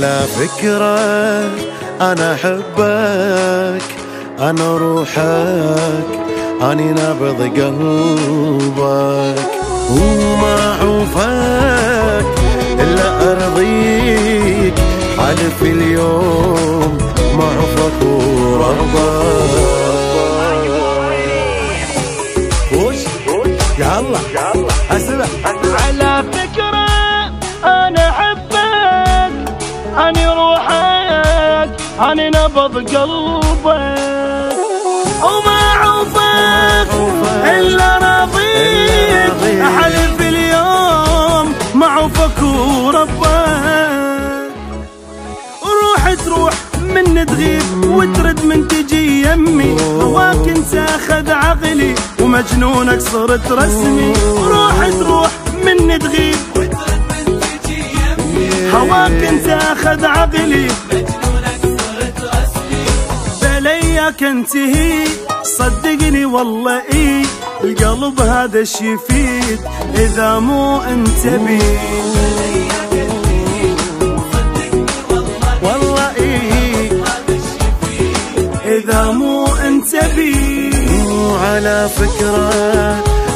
على فكرة أنا أحبك، أنا روحك، أني نبض قلبك، وما أعوفك إلا أرضيك، حلف اليوم ما أعوفك وربك. يلا أسمع. على فكرة أنا أحبك، أني روحك، أني نبض قلبك، وما أعوفك إلا راضيك، أحلف اليوم ما أعوفك وربك. وروح تروح من تغيب وترد من تجي يمي، هواك انت اخذ عقلي ومجنونك صرت رسمي. روح تروح من تغيب وترد من تجي يمي، هواك انت اخذ عقلي ومجنونك صرت رسمي. بلياك انتهي صدقني والله ايه، القلب هذا الشي يفيد اذا مو انت بيه. إذا مو أنت بي. وعلى فكرة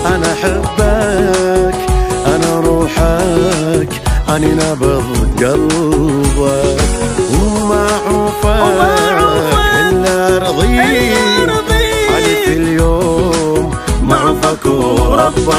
أنا أحبك، أنا روحك، أني نبض قلبك، وما أعوفك إلا رضيك، حلف اليوم ما أعوفك وربك.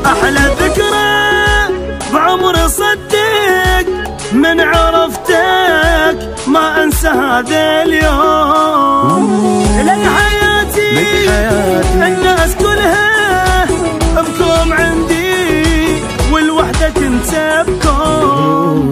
أحلى ذكرى بعمري صدق من عرفتك، ما أنسى هذا اليوم. لك حياتي الناس كلها بكوم عندي، والوحدة كنت بكوم.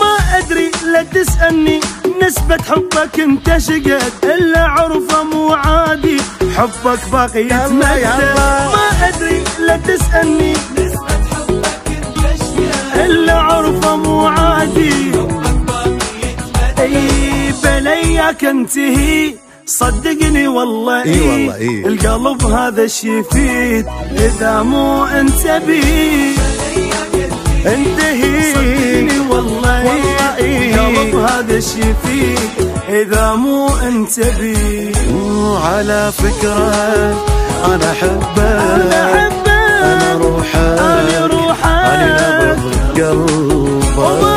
ما أدري لا تسألني نسبة حبك انت شقد، إلا عرفه مو عادي حبك باقي يتمدد. ما أدري لا تسألني نسبة حبك انت شقد، إلا عرفه مو عادي حبك باقي يتمدد. اي بلياك انتهي صدقني والله إيه، القلب هذا الشي يفيد إذا مو انت بيه. انتهي صدقني والله إيه، القلب هذا الشي يفيد إذا مو انت بيه. وعلى فكرة أنا أحبك، أنا روحك، أني نبض قلبك،